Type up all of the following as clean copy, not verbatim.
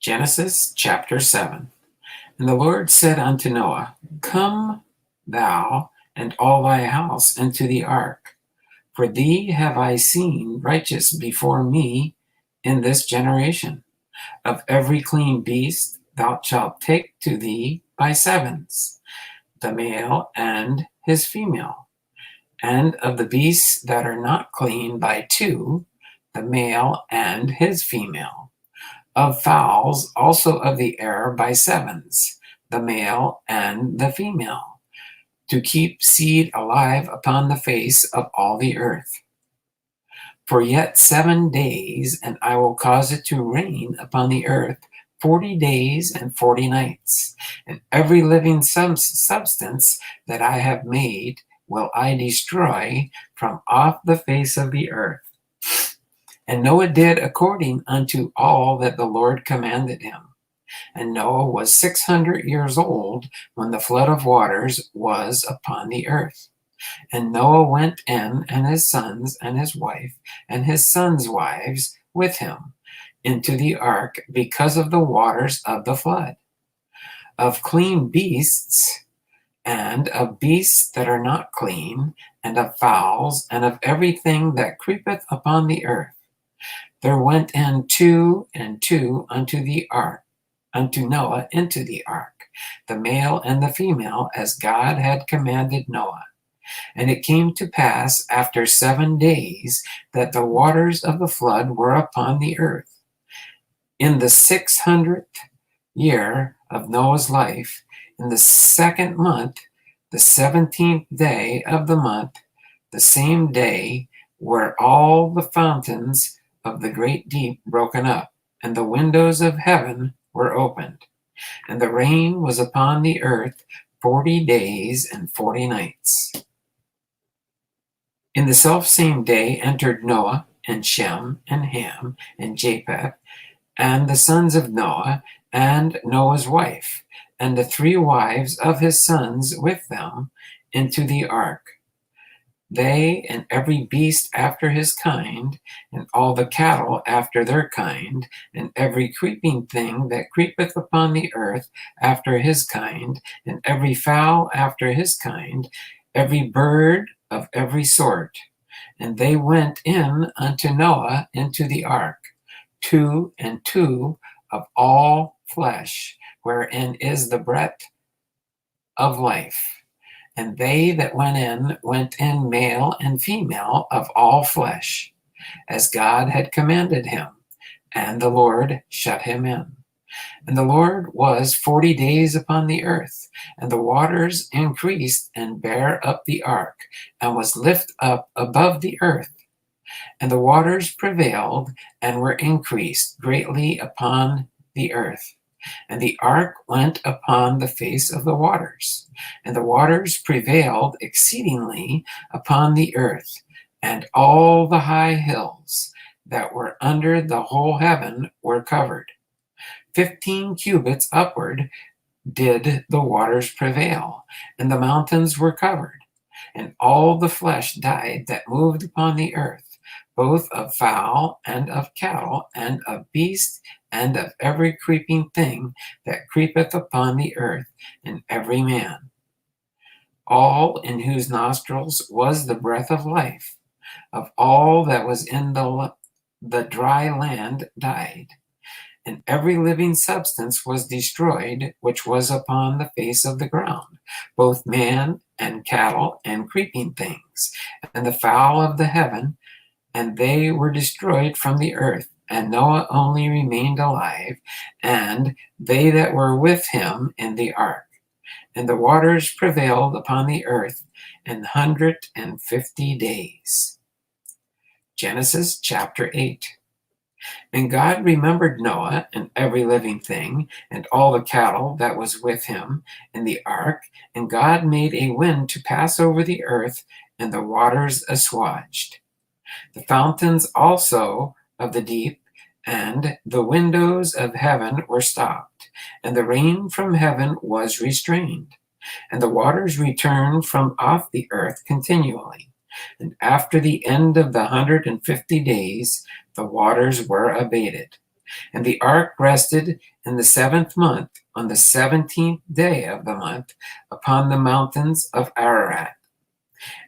Genesis chapter 7. And the Lord said unto Noah, Come thou and all thy house into the ark, for thee have I seen righteous before me in this generation. Of every clean beast thou shalt take to thee by sevens, the male and his female, and of the beasts that are not clean by two, the male and his female. Of fowls also of the air by sevens, the male and the female, to keep seed alive upon the face of all the earth. For yet 7 days, and I will cause it to rain upon the earth 40 days and 40 nights, and every living substance that I have made will I destroy from off the face of the earth. And Noah did according unto all that the Lord commanded him. And Noah was 600 years old when the flood of waters was upon the earth. And Noah went in, and his sons, and his wife, and his sons' wives with him, into the ark, because of the waters of the flood. Of clean beasts, and of beasts that are not clean, and of fowls, and of everything that creepeth upon the earth, there went in 2 and 2 unto the ark, unto Noah into the ark, the male and the female, as God had commanded Noah. And it came to pass after 7 days that the waters of the flood were upon the earth. In the 600th year of Noah's life, in the 2nd month, the 17th day of the month, the same day were all the fountains of the great deep broken up, and the windows of heaven were opened, and the rain was upon the earth 40 days and 40 nights. In the selfsame day entered Noah, and Shem, and Ham, and Japheth, and the sons of Noah, and Noah's wife, and the 3 wives of his sons with them, into the ark. They and every beast after his kind, and all the cattle after their kind, and every creeping thing that creepeth upon the earth after his kind, and every fowl after his kind, every bird of every sort. And they went in unto Noah into the ark, 2 and 2 of all flesh, wherein is the breath of life. And they that went in male and female of all flesh, as God had commanded him. And the Lord shut him in. And the Lord was 40 days upon the earth, and the waters increased and bare up the ark, and was lift up above the earth. And the waters prevailed and were increased greatly upon the earth. And the ark went upon the face of the waters, and the waters prevailed exceedingly upon the earth, and all the high hills that were under the whole heaven were covered. 15 cubits upward did the waters prevail, and the mountains were covered, and all the flesh died that moved upon the earth, both of fowl and of cattle and of beast and of every creeping thing that creepeth upon the earth, and every man, all in whose nostrils was the breath of life, of all that was in the dry land died. And every living substance was destroyed, which was upon the face of the ground, both man and cattle and creeping things, and the fowl of the heaven, and they were destroyed from the earth. And Noah only remained alive, and they that were with him in the ark. And the waters prevailed upon the earth 150 days. Genesis chapter 8. And God remembered Noah and every living thing, and all the cattle that was with him in the ark. And God made a wind to pass over the earth, and the waters assuaged. The fountains also of the deep and the windows of heaven were stopped, and the rain from heaven was restrained, and the waters returned from off the earth continually. And after the end of the 150 days, the waters were abated. And the ark rested in the 7th month, on the 17th day of the month, upon the mountains of Ararat.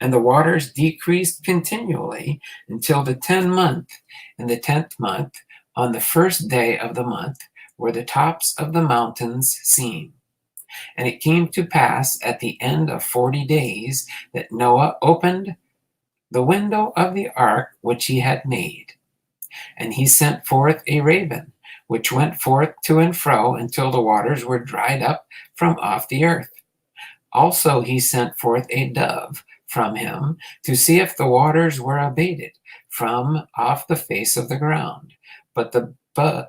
And the waters decreased continually until the 10th month. In the 10th month, on the 1st day of the month, were the tops of the mountains seen. And it came to pass at the end of 40 days that Noah opened the window of the ark which he had made. And he sent forth a raven, which went forth to and fro until the waters were dried up from off the earth. Also he sent forth a dove from him to see if the waters were abated from off the face of the ground. But the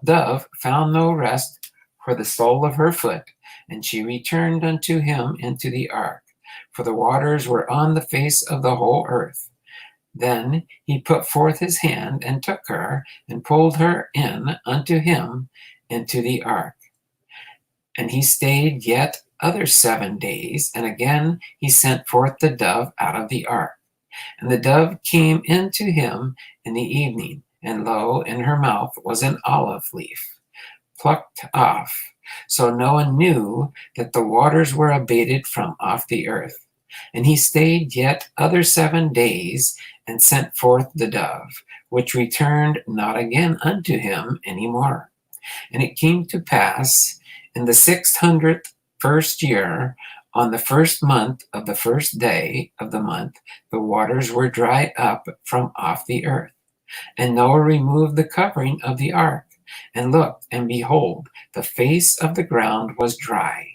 dove found no rest for the sole of her foot, and she returned unto him into the ark, for the waters were on the face of the whole earth. Then he put forth his hand and took her and pulled her in unto him into the ark. And he stayed yet other 7 days, and again he sent forth the dove out of the ark. And the dove came into him in the evening, and lo, in her mouth was an olive leaf, plucked off. So Noah knew that the waters were abated from off the earth. And he stayed yet other 7 days, and sent forth the dove, which returned not again unto him any more. And it came to pass in the 601st year, on the 1st month of the 1st day of the month, the waters were dried up from off the earth. And Noah removed the covering of the ark, and looked, and behold, the face of the ground was dry.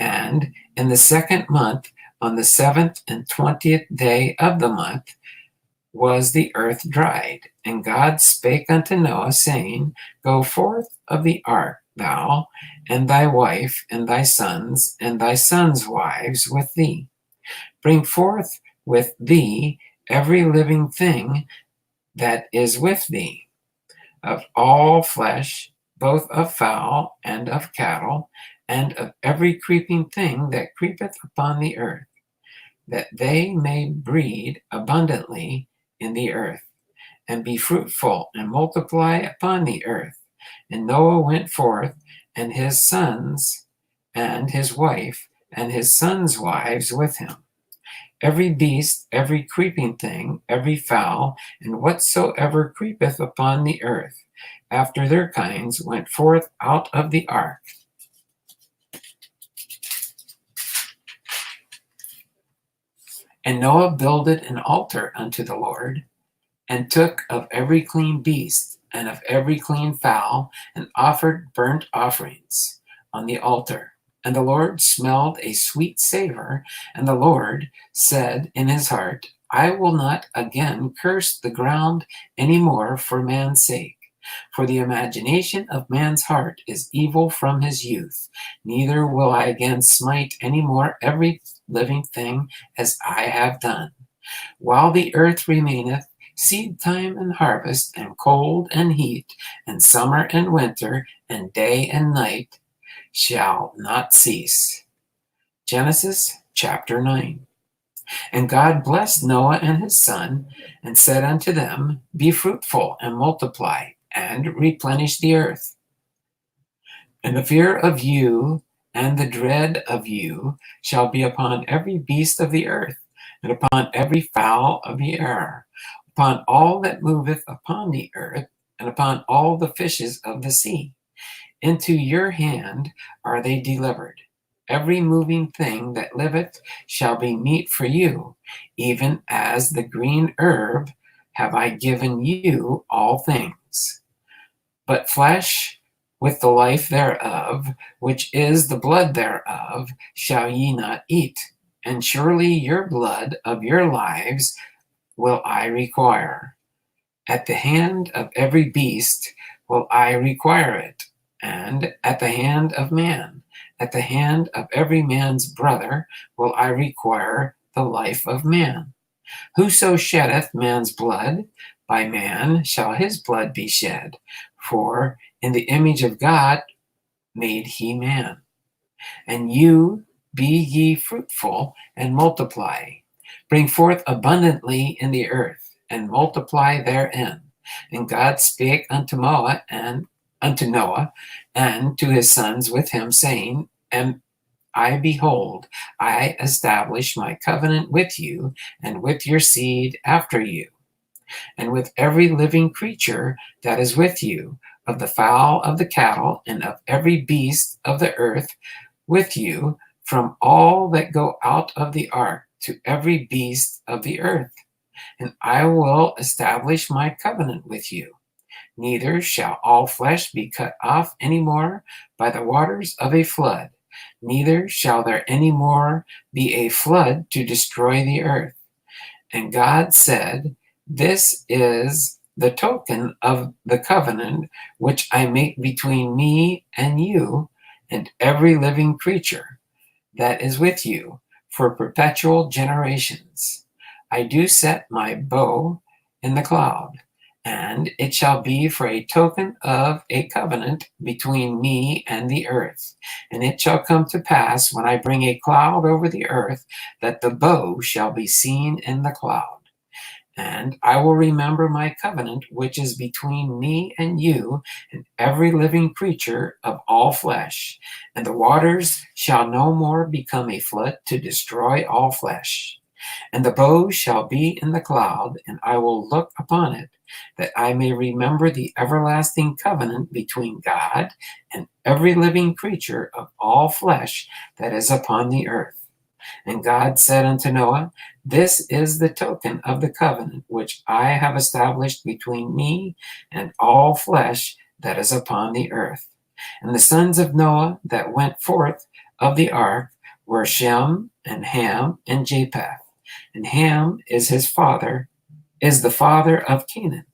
And in the 2nd month, on the 7th and 20th day of the month, was the earth dried. And God spake unto Noah, saying, Go forth of the ark, thou, and thy wife, and thy sons, and thy sons' wives with thee. Bring forth with thee every living thing that is with thee, of all flesh, both of fowl and of cattle, and of every creeping thing that creepeth upon the earth, that they may breed abundantly in the earth, and be fruitful and multiply upon the earth. And Noah went forth, and his sons, and his wife, and his sons' wives with him. Every beast, every creeping thing, every fowl, and whatsoever creepeth upon the earth, after their kinds, went forth out of the ark. And Noah builded an altar unto the Lord, and took of every clean beast, and of every clean fowl, and offered burnt offerings on the altar. And the Lord smelled a sweet savor, and the Lord said in his heart, I will not again curse the ground any more for man's sake. For the imagination of man's heart is evil from his youth. Neither will I again smite any more every living thing as I have done. While the earth remaineth, seed time and harvest, and cold and heat, and summer and winter, and day and night shall not cease. Genesis chapter 9. And God blessed Noah and his son, and said unto them, Be fruitful and multiply, and replenish the earth. And the fear of you and the dread of you shall be upon every beast of the earth, and upon every fowl of the air, upon all that moveth upon the earth, and upon all the fishes of the sea. Into your hand are they delivered. Every moving thing that liveth shall be meat for you, even as the green herb have I given you all things. But flesh with the life thereof, which is the blood thereof, shall ye not eat. And surely your blood of your lives will I require. At the hand of every beast will I require it, and at the hand of man, at the hand of every man's brother will I require the life of man. Whoso sheddeth man's blood, by man shall his blood be shed, for in the image of God made he man. And you be ye fruitful and multiply. Bring forth abundantly in the earth, and multiply therein. And God spake unto Noah and to his sons with him, saying, And I behold, I establish my covenant with you and with your seed after you, and with every living creature that is with you, of the fowl of the cattle, and of every beast of the earth with you, from all that go out of the ark to every beast of the earth. And I will establish my covenant with you. Neither shall all flesh be cut off any more by the waters of a flood, neither shall there any more be a flood to destroy the earth. And God said, This is the token of the covenant which I make between me and you and every living creature that is with you for perpetual generations. I do set my bow in the cloud, and it shall be for a token of a covenant between me and the earth. And it shall come to pass, when I bring a cloud over the earth, that the bow shall be seen in the cloud. And I will remember my covenant, which is between me and you and every living creature of all flesh. And the waters shall no more become a flood to destroy all flesh. And the bow shall be in the cloud, and I will look upon it, that I may remember the everlasting covenant between God and every living creature of all flesh that is upon the earth. And God said unto Noah, This is the token of the covenant which I have established between me and all flesh that is upon the earth. And the sons of Noah that went forth of the ark were Shem and Ham and Japheth. And Ham is the father of Canaan.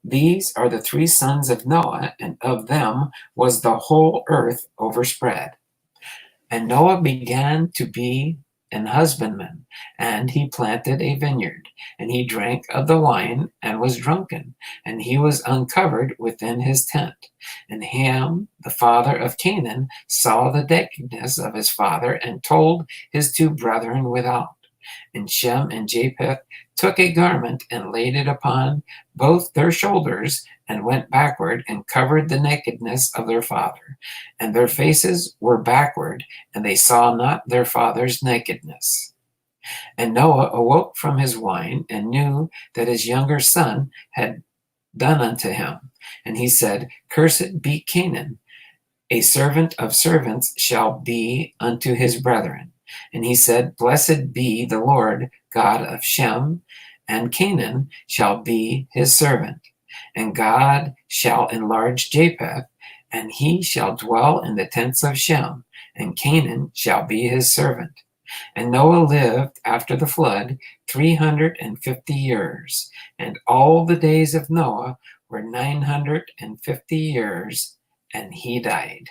These are the three sons of Noah, and of them was the whole earth overspread. And Noah began to be an husbandman, and he planted a vineyard, and he drank of the wine and was drunken, and he was uncovered within his tent. And Ham, the father of Canaan, saw the nakedness of his father, and told his two brethren without. And Shem and Japheth took a garment and laid it upon both their shoulders, and went backward and covered the nakedness of their father. And their faces were backward, and they saw not their father's nakedness. And Noah awoke from his wine, and knew that his younger son had done unto him. And he said, Cursed be Canaan, a servant of servants shall be unto his brethren. And he said, Blessed be the Lord God of Shem, and Canaan shall be his servant. And God shall enlarge Japheth, and he shall dwell in the tents of Shem, and Canaan shall be his servant. And Noah lived after the flood 350 years, and all the days of Noah were 950 years, and he died.